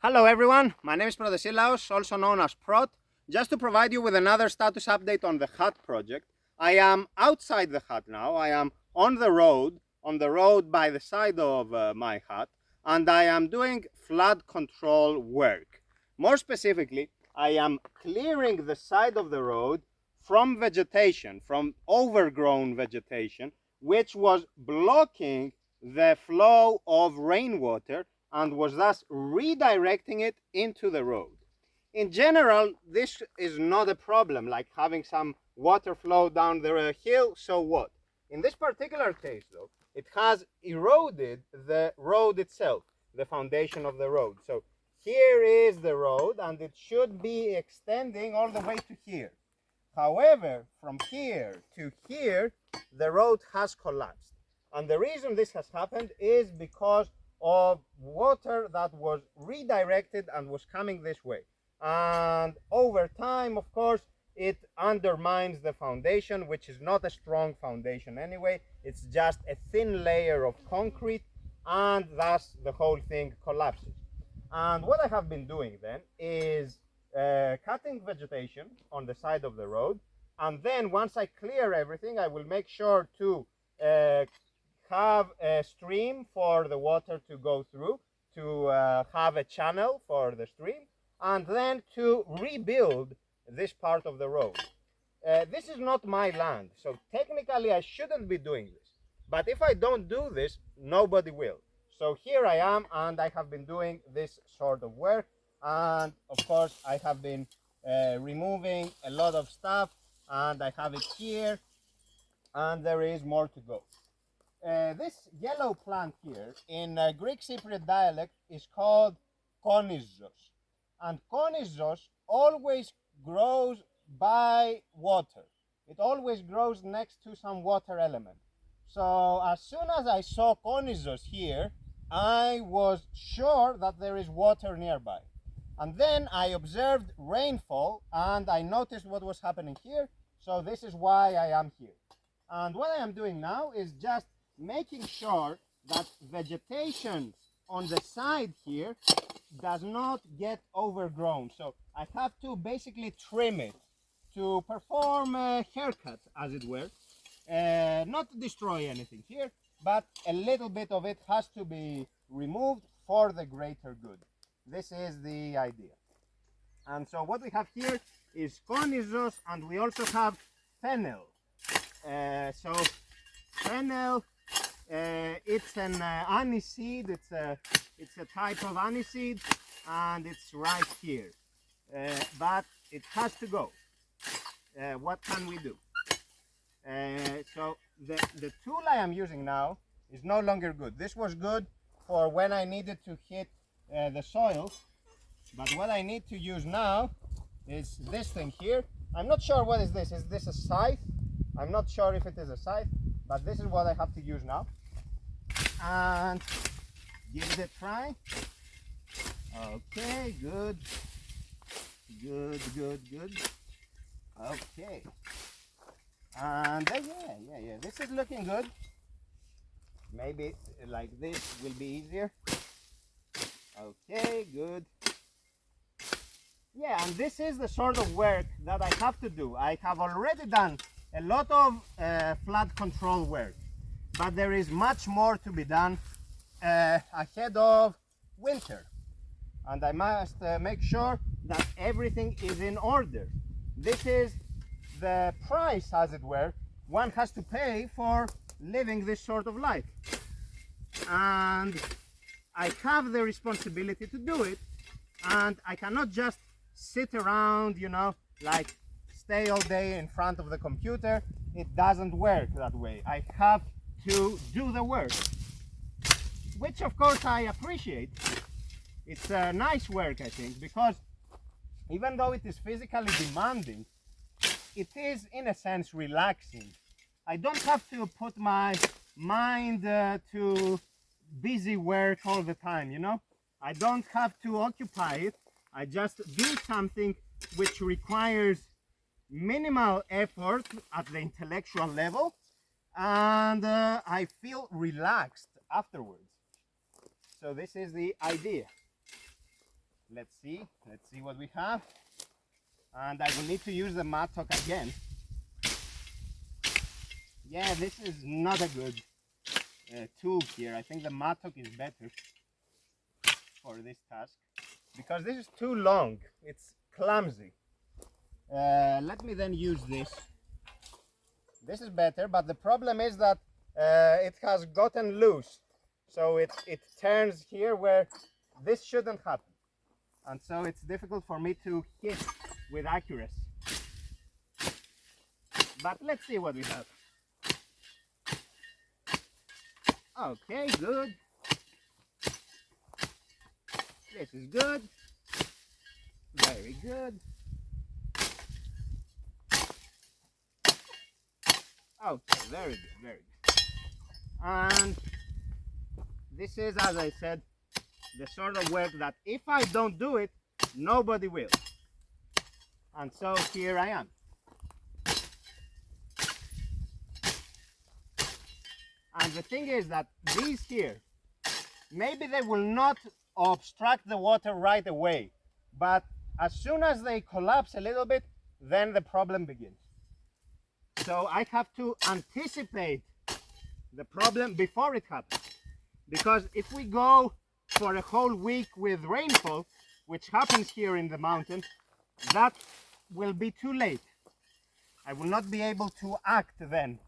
Hello everyone, my name is Protesilaos, also known as Prot. Just to provide you with another status update on the hut project. I am outside the hut now. I am on the road by the side of my hut, and I am doing flood control work. More specifically, I am clearing the side of the road from vegetation, from overgrown vegetation, which was blocking the flow of rainwater and was thus redirecting it into the road. In general, this is not a problem, like having some water flow down the hill, so what? In this particular case, though, it has eroded the road itself, the foundation of the road. So here is the road, and it should be extending all the way to here. However, from here to here, the road has collapsed. And the reason this has happened is because of water that was redirected and was coming this way. And over time, of course, it undermines the foundation, which is not a strong foundation anyway. It's just a thin layer of concrete, and thus the whole thing collapses. And what I have been doing then is cutting vegetation on the side of the road, and then once I clear everything, I will make sure to have a stream for the water to go through, to have a channel for the stream, and then to rebuild this part of the road. This is not my land, so technically I shouldn't be doing this. But if I don't do this, nobody will. So here I am, and I have been doing this sort of work. And of course, I have been removing a lot of stuff, and I have it here, and there is more to go. This yellow plant here in Greek Cypriot dialect is called konizos, and konizos always grows by water. It always grows next to some water element. So as soon as I saw konizos here, I was sure that there is water nearby. And then I observed rainfall, and I noticed what was happening here. So this is why I am here. And what I am doing now is just making sure that vegetation on the side here does not get overgrown. So I have to basically trim it to perform a haircut, as it were. Not to destroy anything here, but a little bit of it has to be removed for the greater good. This is the idea. And so what we have here is konizos, and we also have fennel. So fennel, it's an aniseed. It's a type of aniseed, and it's right here. But it has to go. What can we do? So the tool I am using now is no longer good. This was good for when I needed to hit the soil, but what I need to use now is this thing here. I'm not sure what is this. Is this a scythe? I'm not sure if it is a scythe, but this is what I have to use now. And give it a try. Okay, good. Good. Okay. And yeah, this is looking good. Maybe like this will be easier. Okay, good. Yeah, and this is the sort of work that I have to do. I have already done a lot of flood control work, but there is much more to be done ahead of winter. And I must make sure that everything is in order. This is the price, as it were, one has to pay for living this sort of life. And I have the responsibility to do it, and I cannot just sit around, like stay all day in front of the computer. It doesn't work that way. I have to do the work, which of course I appreciate. It's nice work, I think, because even though it is physically demanding, it is in a sense relaxing. I don't have to put my mind to busy work all the time, I don't have to occupy it. I just do something which requires minimal effort at the intellectual level, and I feel relaxed afterwards. So this is the idea. Let's see what we have. And I will need to use the mattock again. Yeah, this is not a good tool here. I think the mattock is better for this task because this is too long. It's clumsy. Let me then use this. This is better, but the problem is that it has gotten loose. So it turns here where this shouldn't happen. And so it's difficult for me to hit with accuracy. But let's see what we have. Okay, good. This is good. Very good. Okay, very good, very good. And this is, as I said, the sort of work that if I don't do it, nobody will. And so here I am. And the thing is that these here, maybe they will not obstruct the water right away, but as soon as they collapse a little bit, then the problem begins. So I have to anticipate the problem before it happens. Because if we go for a whole week with rainfall, which happens here in the mountain, that will be too late. I will not be able to act then.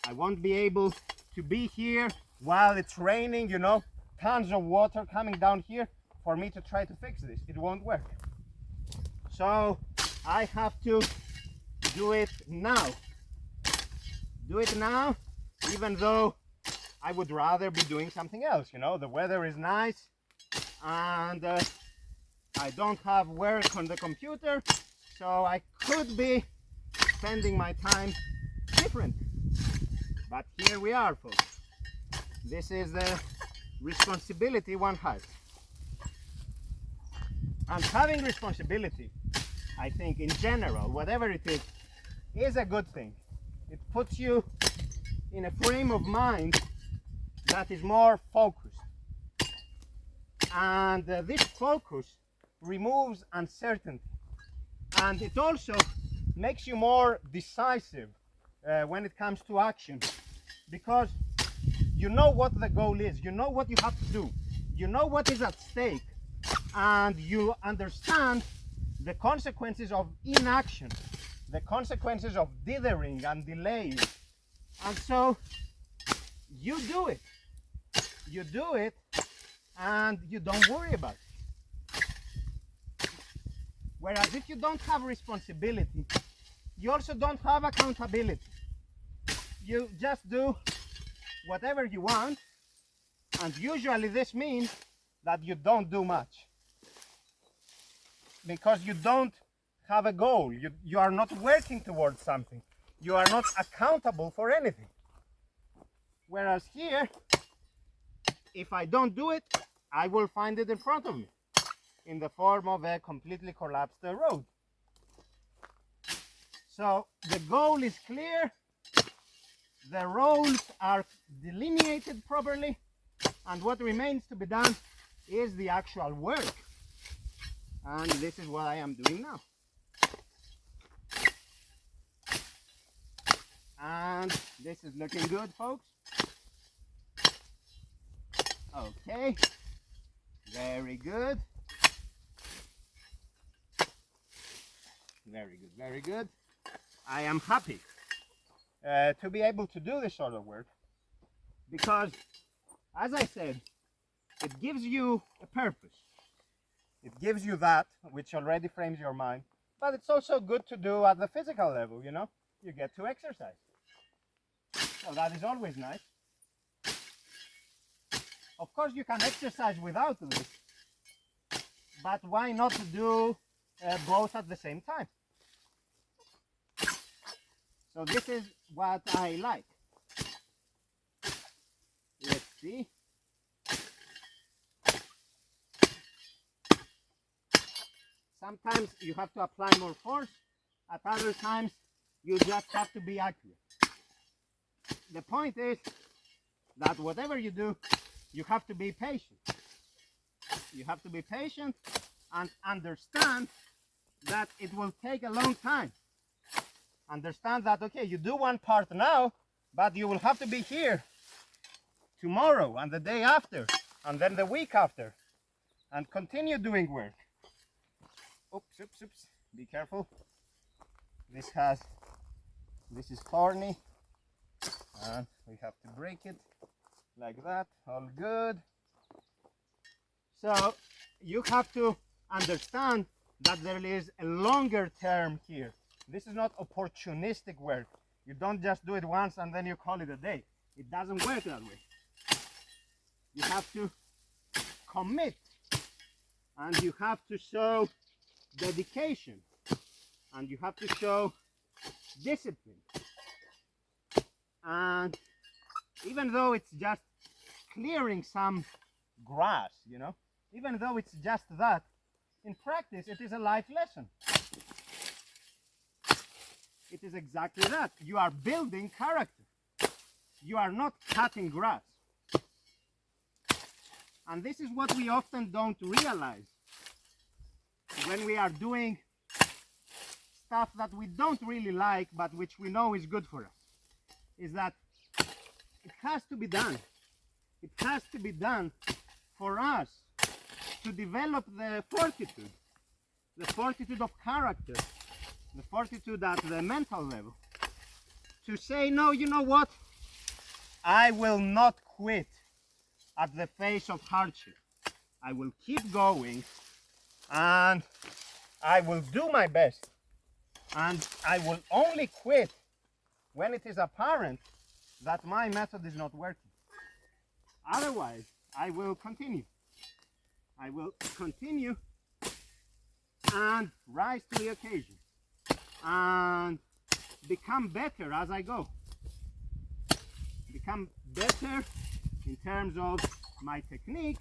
I won't be able to be here while it's raining, you know, tons of water coming down here for me to try to fix this. It won't work. So I have to do it now. Do it now, even though I would rather be doing something else, you know. The weather is nice and I don't have work on the computer, so I could be spending my time different. But here we are, folks. This is the responsibility one has. And having responsibility, I think in general, whatever it is a good thing. It puts you in a frame of mind that is more focused. And this focus removes uncertainty. And it also makes you more decisive when it comes to action. Because you know what the goal is, you know what you have to do, you know what is at stake, and you understand the consequences of inaction, the consequences of dithering and delays. And so you do it. You do it and you don't worry about it. Whereas if you don't have responsibility, you also don't have accountability. You just do whatever you want, and usually this means that you don't do much because you don't have a goal. You are not working towards something. You are not accountable for anything. Whereas here, if I don't do it, I will find it in front of me in the form of a completely collapsed road. So the goal is clear, the roads are delineated properly, and what remains to be done is the actual work. And this is what I am doing now. And this is looking good, folks. Okay, very good. Very good, very good. I am happy to be able to do this sort of work because, as I said, it gives you a purpose. It gives you that which already frames your mind, but it's also good to do at the physical level, you know? You get to exercise. So that is always nice. Of course, you can exercise without this, but why not do both at the same time? So this is what I like. Let's see. Sometimes you have to apply more force, at other times you just have to be accurate. The point is that whatever you do, you have to be patient. You have to be patient and understand that it will take a long time. Understand that, okay, you do one part now, but you will have to be here tomorrow and the day after and then the week after and continue doing work. Oops, oops, oops, be careful. This is thorny and we have to break it like that. All good. So you have to understand that there is a longer term here. This is not opportunistic work. You don't just do it once and then you call it a day. It doesn't work that way. You have to commit and you have to show dedication and you have to show discipline. And even though it's just clearing some grass, you know, even though it's just that, in practice it is a life lesson. It is exactly that. You are building character. You are not cutting grass. And this is what we often don't realize when we are doing stuff that we don't really like but which we know is good for us, is that it has to be done. It has to be done for us to develop the fortitude of character, the fortitude at the mental level, to say, no, you know what, I will not quit at the face of hardship. I will keep going and I will do my best, and I will only quit when it is apparent that my method is not working. Otherwise, I will continue. I will continue and rise to the occasion and become better as I go. Become better in terms of my technique,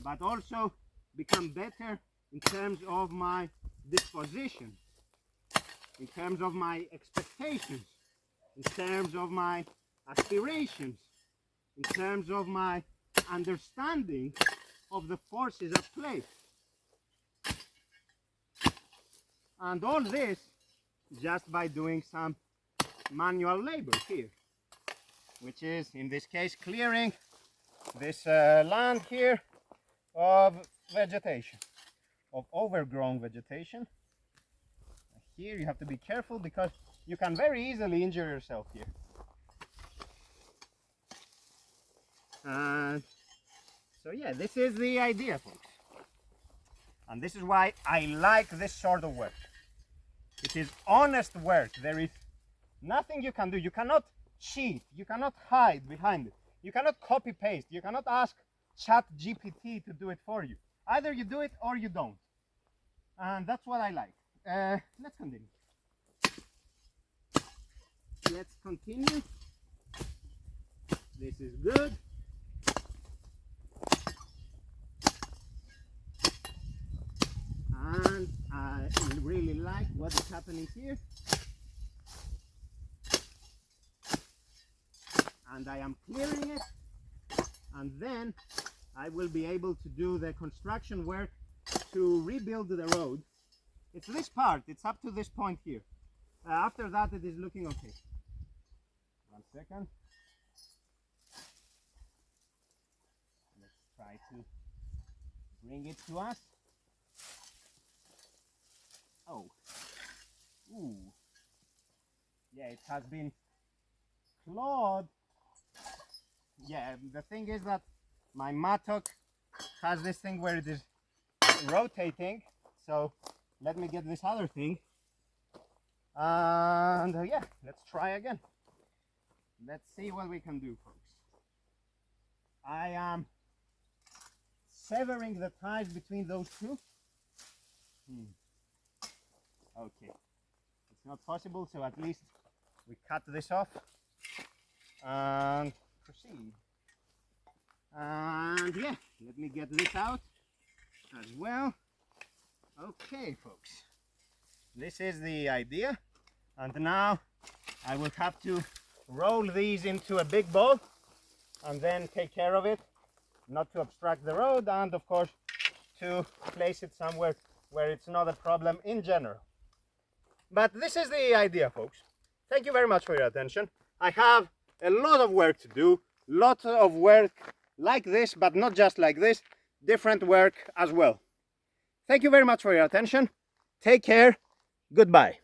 but also become better in terms of my disposition, in terms of my expectations, in terms of my aspirations, in terms of my understanding of the forces at play. And all this just by doing some manual labor here, which is in this case clearing this land here of vegetation, of overgrown vegetation. Here you have to be careful because you can very easily injure yourself here. And so yeah, this is the idea, folks. And this is why I like this sort of work. It is honest work. There is nothing you can do. You cannot cheat. You cannot hide behind it. You cannot copy paste. You cannot ask ChatGPT to do it for you. Either you do it or you don't. And that's what I like. Let's continue. Let's continue. This is good. And I really like what is happening here. And I am clearing it. And then I will be able to do the construction work to rebuild the road. It's this part, it's up to this point here. After that it is looking okay. 1 second. Let's try to bring it to us. Oh, ooh, yeah, it has been clawed. Yeah, the thing is that my mattock has this thing where it is rotating, so let me get this other thing, and yeah, let's try again. Let's see what we can do, folks. I am severing the ties between those two. Okay, it's not possible, so at least we cut this off and proceed. And yeah, let me get this out as well. Okay, folks, this is the idea, and now I will have to roll these into a big ball and then take care of it, not to obstruct the road, and of course to place it somewhere where it's not a problem in general. But this is the idea, folks. Thank you very much for your attention. I have a lot of work to do, lots of work like this, but not just like this, different work as well. Thank you very much for your attention. Take care. Goodbye.